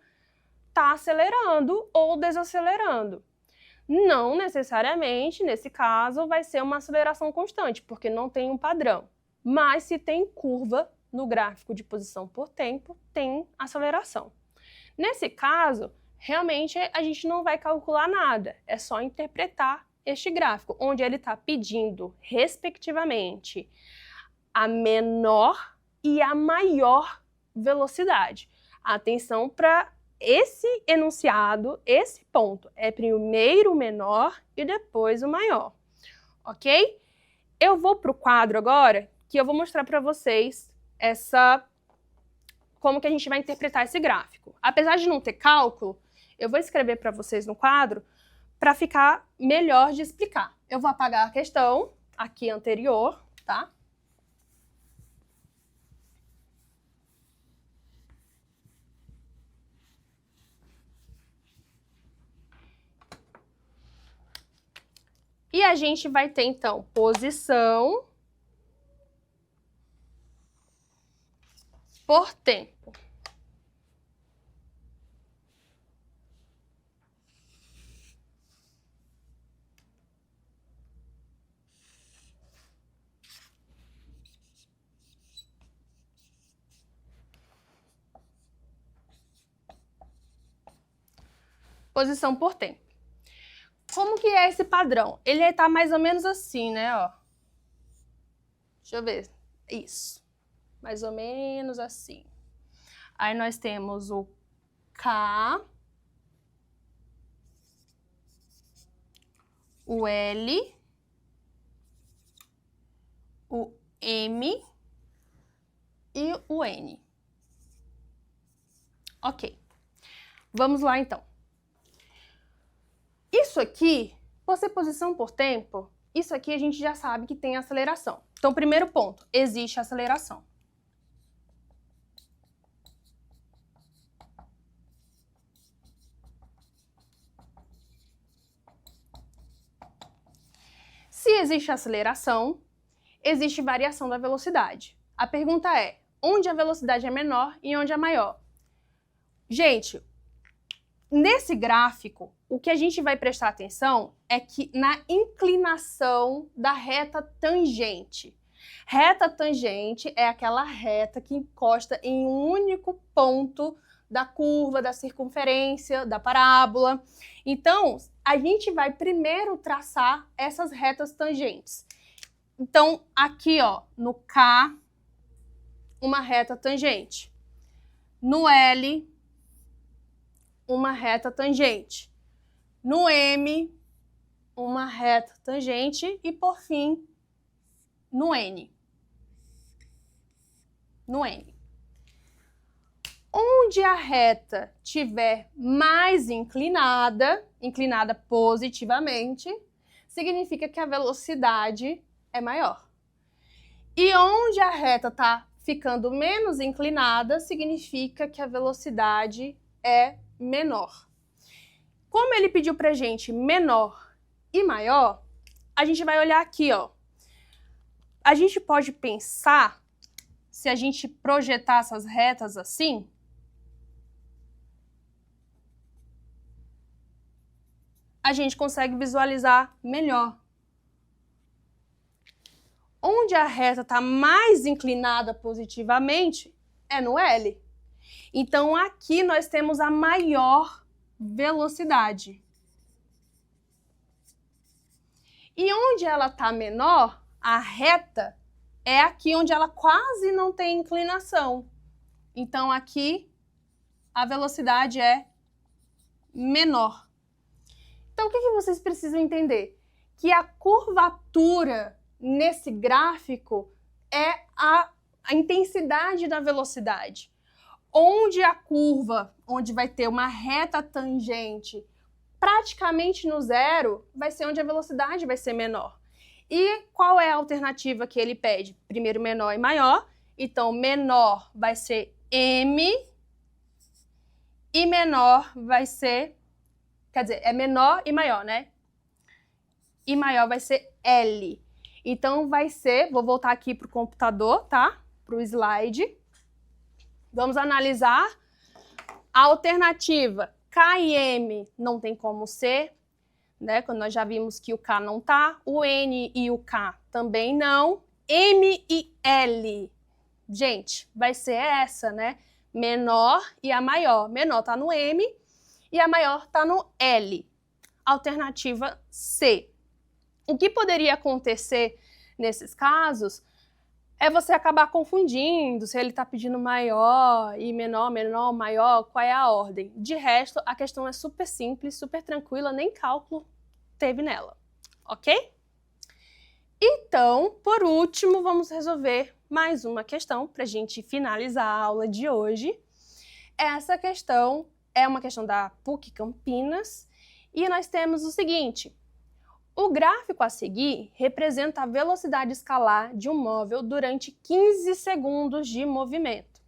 está acelerando ou desacelerando. Não necessariamente, nesse caso, vai ser uma aceleração constante, porque não tem um padrão. Mas se tem curva no gráfico de posição por tempo, tem aceleração. Nesse caso, realmente a gente não vai calcular nada, é só interpretar este gráfico, onde ele está pedindo, respectivamente, a menor e a maior velocidade. Atenção para esse enunciado, esse ponto, é primeiro o menor e depois o maior, ok? Eu vou para o quadro agora, que eu vou mostrar para vocês como que a gente vai interpretar esse gráfico. Apesar de não ter cálculo, eu vou escrever para vocês no quadro para ficar melhor de explicar. Eu vou apagar a questão aqui anterior, tá? E a gente vai ter, então, posição por tempo. Posição por tempo. Como que é esse padrão? Ele está mais ou menos assim, né? Ó. Deixa eu ver. Isso. Mais ou menos assim. Aí nós temos o K, o L, o M e o N. Ok. Vamos lá, então. Isso aqui, por ser posição por tempo, isso aqui a gente já sabe que tem aceleração. Então, primeiro ponto, existe aceleração. Se existe aceleração, existe variação da velocidade. A pergunta é, onde a velocidade é menor e onde é maior? Gente, nesse gráfico, o que a gente vai prestar atenção é que na inclinação da reta tangente. Reta tangente é aquela reta que encosta em um único ponto da curva, da circunferência, da parábola. Então, a gente vai primeiro traçar essas retas tangentes. Então, aqui, ó, no K, uma reta tangente. No L, uma reta tangente. No M, uma reta tangente. E, por fim, no N. No N. Onde a reta estiver mais inclinada, inclinada positivamente, significa que a velocidade é maior. E onde a reta está ficando menos inclinada, significa que a velocidade é menor. Como ele pediu para a gente menor e maior, a gente vai olhar aqui, ó. A gente pode pensar, se a gente projetar essas retas assim, a gente consegue visualizar melhor. Onde a reta está mais inclinada positivamente é no L. Então, aqui nós temos a maior velocidade. E onde ela está menor, a reta, é aqui onde ela quase não tem inclinação. Então, aqui, a velocidade é menor. Então, o que vocês precisam entender? Que a curvatura nesse gráfico é a intensidade da velocidade. onde a curva, onde vai ter uma reta tangente praticamente no zero, vai ser onde a velocidade vai ser menor. E qual é a alternativa que ele pede? Primeiro menor e maior. Então, menor vai ser M e menor vai ser... Quer dizer, é menor e maior, né? E maior vai ser L. Então, vai ser... Vou voltar aqui para o computador, tá? Para o slide. Vamos analisar. A alternativa K e M não tem como ser, né? Quando nós já vimos que o K não tá. O N e o K também não. M e L. Gente, vai ser essa, né? Menor e a maior. Menor tá no M e a maior tá no L. Alternativa C. O que poderia acontecer nesses casos é você acabar confundindo se ele está pedindo maior e menor, menor, maior, qual é a ordem. De resto, a questão é super simples, super tranquila, nem cálculo teve nela, ok? Então, por último, vamos resolver mais uma questão para a gente finalizar a aula de hoje. Essa questão é uma questão da PUC Campinas e nós temos o seguinte: o gráfico a seguir representa a velocidade escalar de um móvel durante 15 segundos de movimento.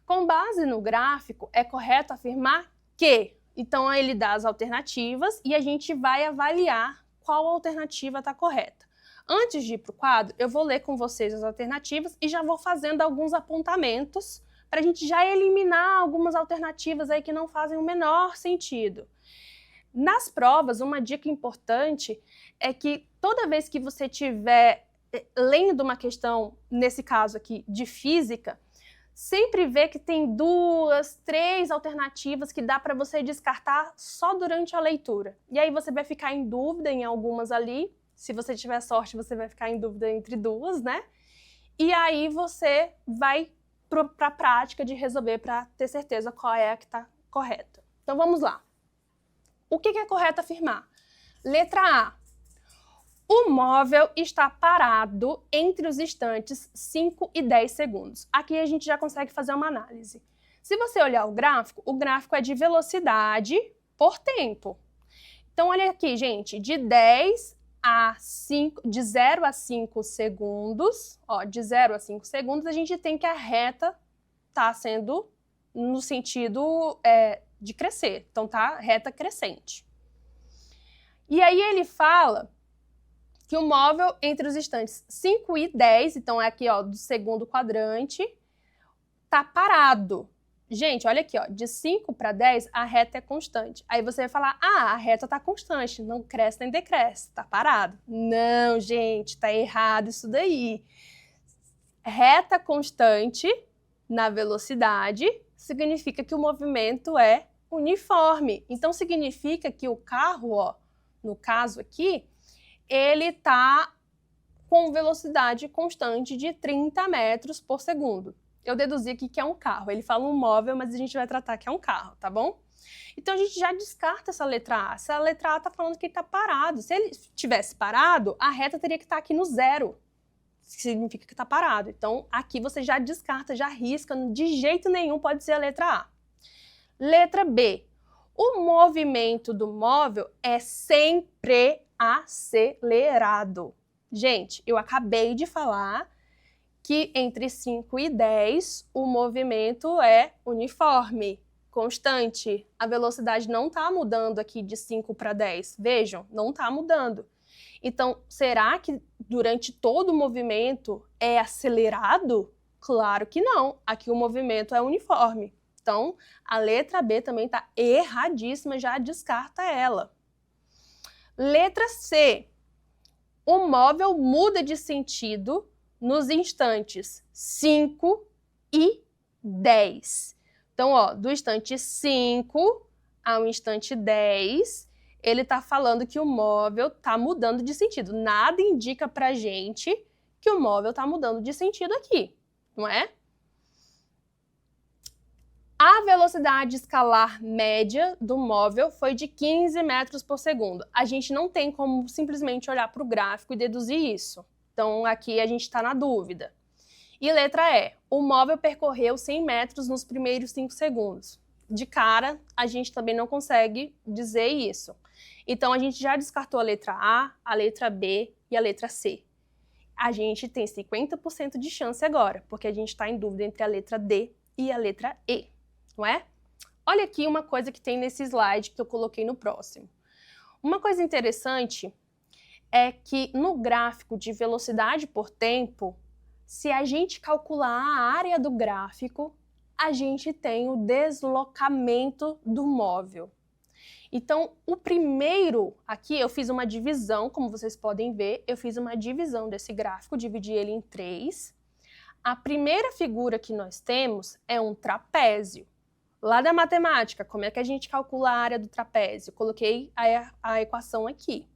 Com base no gráfico, é correto afirmar que... Então, ele dá as alternativas e a gente vai avaliar qual alternativa está correta. Antes de ir para o quadro, eu vou ler com vocês as alternativas e já vou fazendo alguns apontamentos para a gente já eliminar algumas alternativas aí que não fazem o menor sentido. Nas provas, uma dica importante é que toda vez que você estiver lendo uma questão, nesse caso aqui, de física, sempre vê que tem 2, 3 alternativas que dá para você descartar só durante a leitura. E aí você vai ficar em dúvida em algumas ali. Se você tiver sorte, você vai ficar em dúvida entre 2, né? E aí você vai para a prática de resolver para ter certeza qual é a que está correta. Então vamos lá. O que é correto afirmar? Letra A. O móvel está parado entre os instantes 5 e 10 segundos. Aqui a gente já consegue fazer uma análise. Se você olhar o gráfico é de velocidade por tempo. Então, olha aqui, gente, de 0 a 5 segundos, ó, de 0 a 5 segundos, a gente tem que a reta está sendo no sentido de crescer. Então, tá reta crescente. E aí ele fala que o móvel entre os instantes 5 e 10, então é aqui, ó, do segundo quadrante, tá parado. Gente, olha aqui, ó, de 5 para 10, a reta é constante. Aí você vai falar, a reta tá constante, não cresce nem decresce, tá parado. Não, gente, tá errado isso daí. Reta constante na velocidade significa que o movimento é uniforme. Então, significa que o carro, ó, no caso aqui, ele tá com velocidade constante de 30 metros por segundo. Eu deduzi aqui que é um carro. Ele fala um móvel, mas a gente vai tratar que é um carro, tá bom? Então, a gente já descarta essa letra A. Essa letra A tá falando que ele tá parado. Se ele tivesse parado, a reta teria que estar aqui no zero. Significa que tá parado. Então, aqui você já descarta, já risca. De jeito nenhum pode ser a letra A. Letra B. O movimento do móvel é sempre acelerado. Gente, eu acabei de falar que entre 5 e 10 o movimento é uniforme, constante. A velocidade não está mudando aqui de 5 para 10. Vejam, não está mudando. Então, será que durante todo o movimento é acelerado? Claro que não. Aqui o movimento é uniforme. Então, a letra B também está erradíssima, já descarta ela. Letra C. O móvel muda de sentido nos instantes 5 e 10. Então, ó, do instante 5 ao instante 10, ele está falando que o móvel está mudando de sentido. Nada indica pra gente que o móvel está mudando de sentido aqui, não é? A velocidade escalar média do móvel foi de 15 metros por segundo. A gente não tem como simplesmente olhar para o gráfico e deduzir isso. Então, aqui a gente está na dúvida. E letra E, o móvel percorreu 100 metros nos primeiros 5 segundos. De cara, a gente também não consegue dizer isso. Então, a gente já descartou a letra A, a letra B e a letra C. A gente tem 50% de chance agora, porque a gente está em dúvida entre a letra D e a letra E, não é? Olha aqui uma coisa que tem nesse slide que eu coloquei no próximo. Uma coisa interessante é que no gráfico de velocidade por tempo, se a gente calcular a área do gráfico, a gente tem o deslocamento do móvel. Então, o primeiro, aqui eu fiz uma divisão, como vocês podem ver, eu fiz uma divisão desse gráfico, dividi ele em 3. A primeira figura que nós temos é um trapézio. Lá da matemática, como é que a gente calcula a área do trapézio? Coloquei a equação aqui.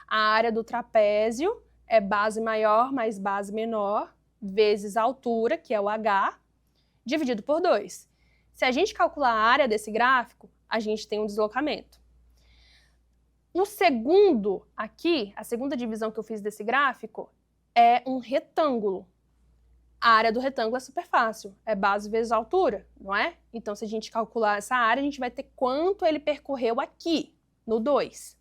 A área do trapézio é base maior mais base menor, vezes a altura, que é o h, dividido por 2. Se a gente calcular a área desse gráfico, a gente tem um deslocamento. O segundo aqui, a segunda divisão que eu fiz desse gráfico, é um retângulo. A área do retângulo é super fácil, é base vezes altura, não é? Então, se a gente calcular essa área, a gente vai ter quanto ele percorreu aqui, no 2.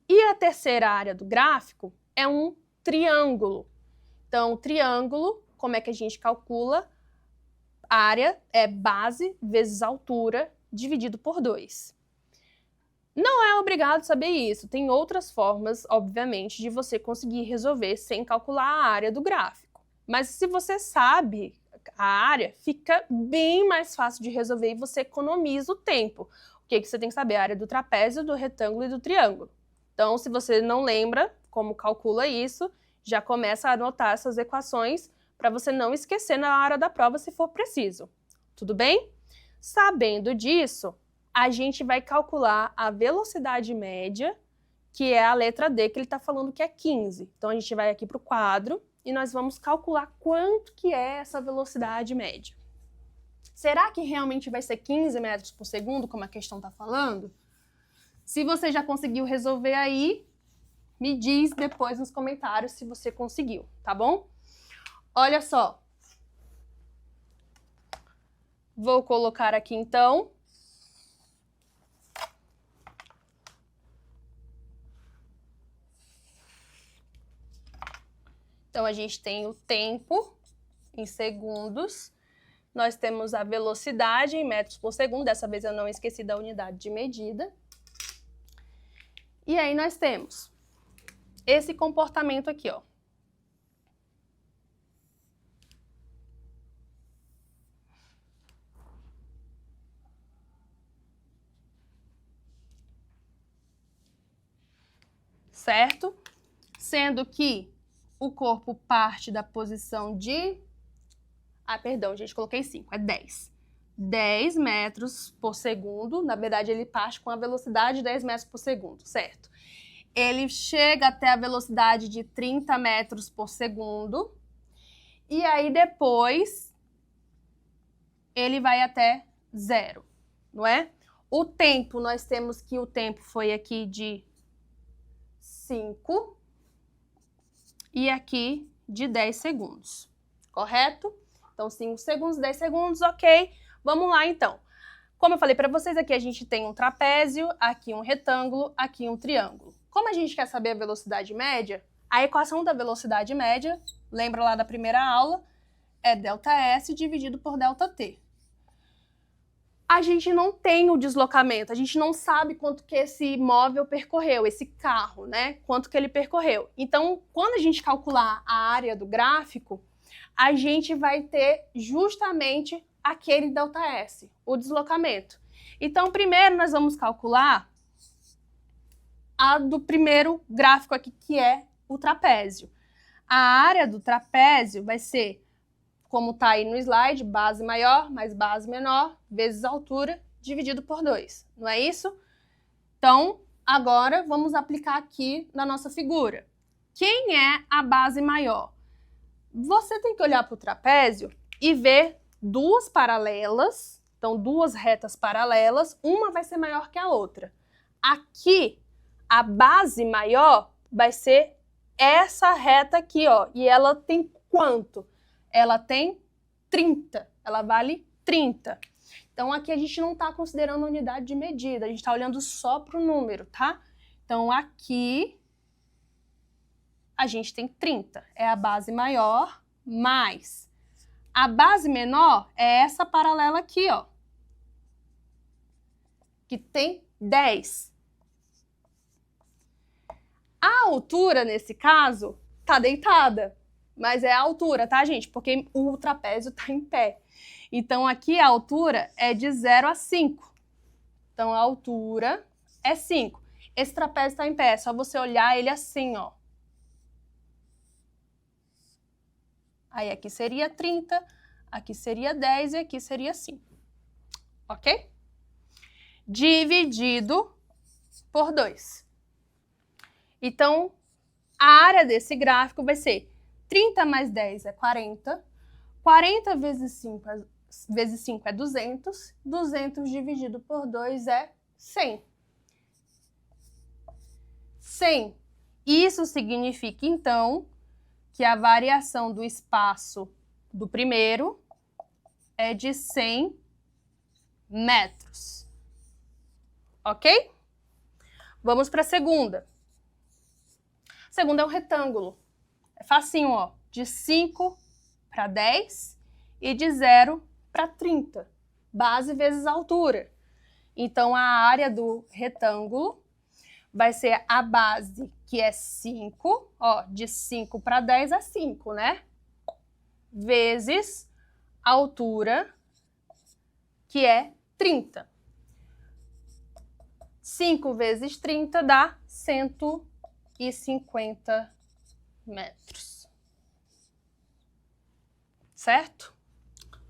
E a terceira área do gráfico é um triângulo. Então, triângulo, como é que a gente calcula? A área é base vezes altura dividido por 2. Não é obrigado saber isso, tem outras formas, obviamente, de você conseguir resolver sem calcular a área do gráfico. Mas se você sabe a área, fica bem mais fácil de resolver e você economiza o tempo. O que você tem que saber? A área do trapézio, do retângulo e do triângulo. Então, se você não lembra como calcula isso, já começa a anotar essas equações para você não esquecer na hora da prova se for preciso. Tudo bem? Sabendo disso, a gente vai calcular a velocidade média, que é a letra D, que ele está falando que é 15. Então, a gente vai aqui para o quadro e nós vamos calcular quanto que é essa velocidade média. Será que realmente vai ser 15 metros por segundo, como a questão está falando? Se você já conseguiu resolver aí, me diz depois nos comentários se você conseguiu, tá bom? Olha só. Vou colocar aqui então. Então, a gente tem o tempo em segundos, nós temos a velocidade em metros por segundo, dessa vez eu não esqueci da unidade de medida. E aí nós temos esse comportamento aqui, ó. Certo? Sendo que o corpo parte da posição de... Ah, perdão, gente, coloquei 5, é 10. 10 metros por segundo, na verdade ele parte com a velocidade de 10 metros por segundo, certo? Ele chega até a velocidade de 30 metros por segundo, e aí depois ele vai até 0, não é? O tempo, nós temos que o tempo foi aqui de 5 e aqui de 10 segundos, correto? Então, 5 segundos, 10 segundos, ok. Vamos lá, então. Como eu falei para vocês, aqui a gente tem um trapézio, aqui um retângulo, aqui um triângulo. Como a gente quer saber a velocidade média, a equação da velocidade média, lembra lá da primeira aula, é ΔS dividido por ΔT. A gente não tem o deslocamento, a gente não sabe quanto que esse móvel percorreu, esse carro, né? Quanto que ele percorreu. Então, quando a gente calcular a área do gráfico, a gente vai ter justamente aquele ΔS, o deslocamento. Então, primeiro nós vamos calcular a do primeiro gráfico aqui, que é o trapézio. A área do trapézio vai ser, como está aí no slide, base maior mais base menor, vezes altura, dividido por 2. Não é isso? Então, agora vamos aplicar aqui na nossa figura. Quem é a base maior? Você tem que olhar para o trapézio e ver duas paralelas, então duas retas paralelas, uma vai ser maior que a outra. Aqui, a base maior vai ser essa reta aqui, ó, e ela tem quanto? ela tem 30, ela vale 30. Então, aqui a gente não está considerando a unidade de medida, a gente está olhando só para o número, tá? Então, aqui a gente tem 30, é a base maior, mais a base menor é essa paralela aqui, ó, que tem 10. A altura, nesse caso, tá deitada, mas é a altura, tá, gente? Porque o trapézio tá em pé. Então, aqui a altura é de 0 a 5. Então, a altura é 5. Esse trapézio está em pé, é só você olhar ele assim, ó. Aí, aqui seria 30, aqui seria 10 e aqui seria 5. Ok? Dividido por 2. Então, a área desse gráfico vai ser 30 mais 10 é 40, 40 vezes 5 é 200, 200 dividido por 2 é 100. 100. Isso significa, então, que a variação do espaço do primeiro é de 100 metros. Ok? Vamos para a segunda. A segunda é um retângulo. É facinho, ó. De 5 para 10 e de 0 para 30. Base vezes altura. Então, a área do retângulo vai ser a base, que é 5, ó, de 5 para 10 é 5, né? Vezes a altura, que é 30. 5 vezes 30 dá 150 metros. Certo?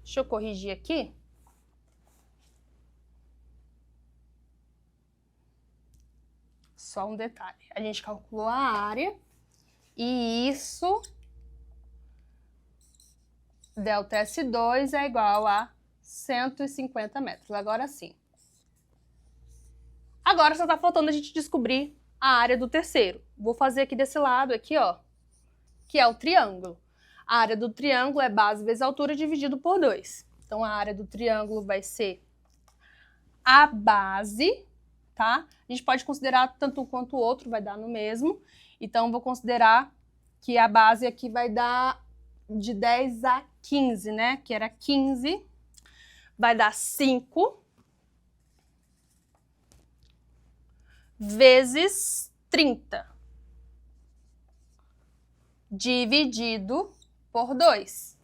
Deixa eu corrigir aqui. Só um detalhe. A gente calculou a área e isso, ΔS2 é igual a 150 metros. Agora sim. Agora só está faltando a gente descobrir a área do terceiro. Vou fazer aqui desse lado, aqui, ó, que é o triângulo. A área do triângulo é base vezes altura dividido por 2. Então, a área do triângulo vai ser a base, tá? A gente pode considerar tanto um quanto o outro, vai dar no mesmo. Então, vou considerar que a base aqui vai dar de 10 a 15, né? Que era 15. Vai dar 5 vezes 30. Dividido por 2.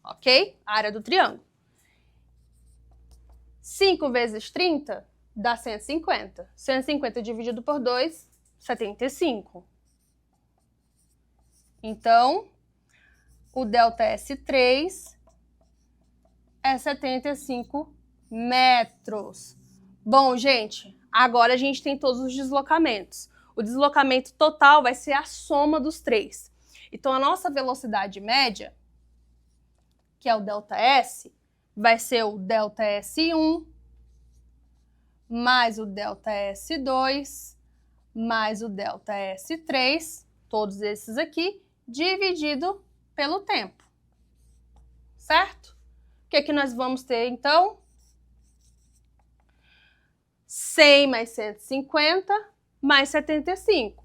Ok? A área do triângulo. 5 vezes 30 dá 150. 150 dividido por 2, 75. Então, o ΔS3 é 75 metros. Bom, gente, agora a gente tem todos os deslocamentos. O deslocamento total vai ser a soma dos três. Então, a nossa velocidade média, que é o ΔS, vai ser o ΔS1 mais o ΔS2 mais o ΔS3, todos esses aqui, dividido pelo tempo. Certo? O que é que nós vamos ter, então? 100 mais 150 mais 75.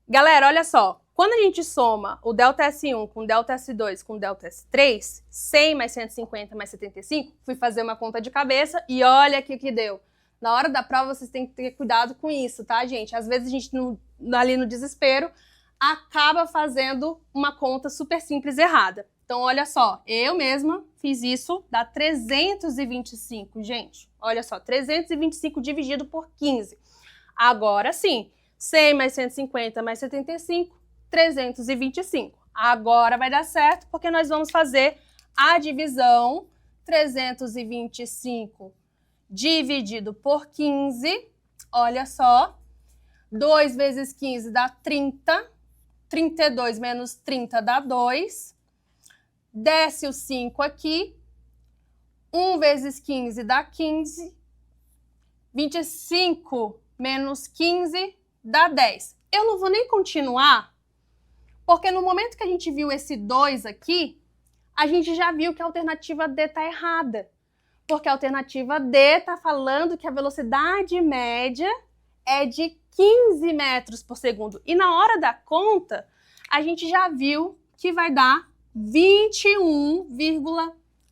Galera, olha só. Quando a gente soma o ΔS1 com o ΔS2 com o ΔS3, 100 mais 150 mais 75, fui fazer uma conta de cabeça e olha aqui o que deu. Na hora da prova, vocês têm que ter cuidado com isso, tá, gente? Às vezes a gente, ali no desespero, acaba fazendo uma conta super simples errada. Então, olha só, eu mesma fiz isso, dá 325, gente. Olha só, 325 dividido por 15. Agora sim, 100 mais 150 mais 75, 325. Agora vai dar certo, porque nós vamos fazer a divisão 325 dividido por 15. Olha só, 2 vezes 15 dá 30. 32 menos 30 dá 2. Desce o 5 aqui. 1 vezes 15 dá 15. 25 menos 15 dá 10. Eu não vou nem continuar, porque no momento que a gente viu esse 2 aqui, a gente já viu que a alternativa D está errada. Porque a alternativa D está falando que a velocidade média é de 15 metros por segundo. E na hora da conta, a gente já viu que vai dar 21,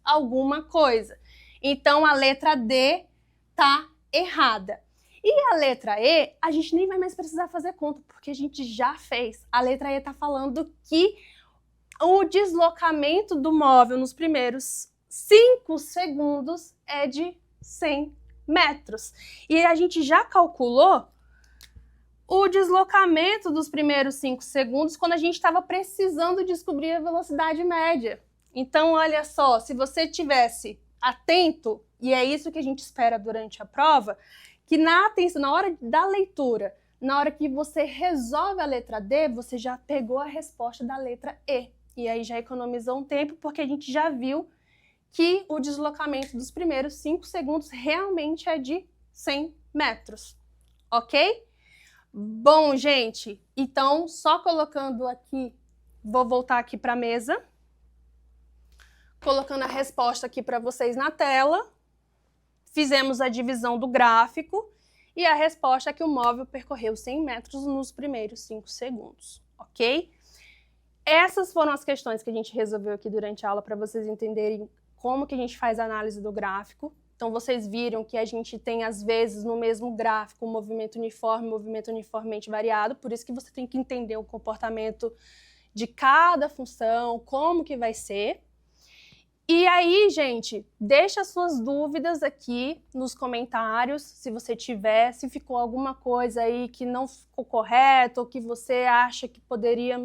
alguma coisa. Então, a letra D está errada. E a letra E, a gente nem vai mais precisar fazer conta, porque a gente já fez. A letra E está falando que o deslocamento do móvel nos primeiros 5 segundos é de 100 metros. E a gente já calculou o deslocamento dos primeiros 5 segundos quando a gente estava precisando descobrir a velocidade média. Então, olha só, se você tivesse atento, e é isso que a gente espera durante a prova, que na hora da leitura, na hora que você resolve a letra D, você já pegou a resposta da letra E. E aí já economizou um tempo, porque a gente já viu que o deslocamento dos primeiros 5 segundos realmente é de 100 metros, ok? Bom, gente, então só colocando aqui, vou voltar aqui para a mesa, colocando a resposta aqui para vocês na tela, fizemos a divisão do gráfico e a resposta é que o móvel percorreu 100 metros nos primeiros 5 segundos, ok? Essas foram as questões que a gente resolveu aqui durante a aula para vocês entenderem como que a gente faz a análise do gráfico. Então, vocês viram que a gente tem, às vezes, no mesmo gráfico, um movimento uniforme, um movimento uniformemente variado, por isso que você tem que entender o comportamento de cada função, como que vai ser. E aí, gente, deixa suas dúvidas aqui nos comentários, se você tiver, se ficou alguma coisa aí que não ficou correto, ou que você acha que poderia,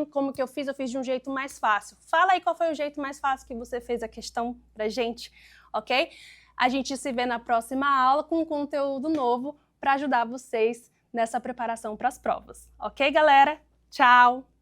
como que eu fiz de um jeito mais fácil. Fala aí qual foi o jeito mais fácil que você fez a questão pra gente, ok? A gente se vê na próxima aula com um conteúdo novo para ajudar vocês nessa preparação para as provas. Ok, galera? Tchau!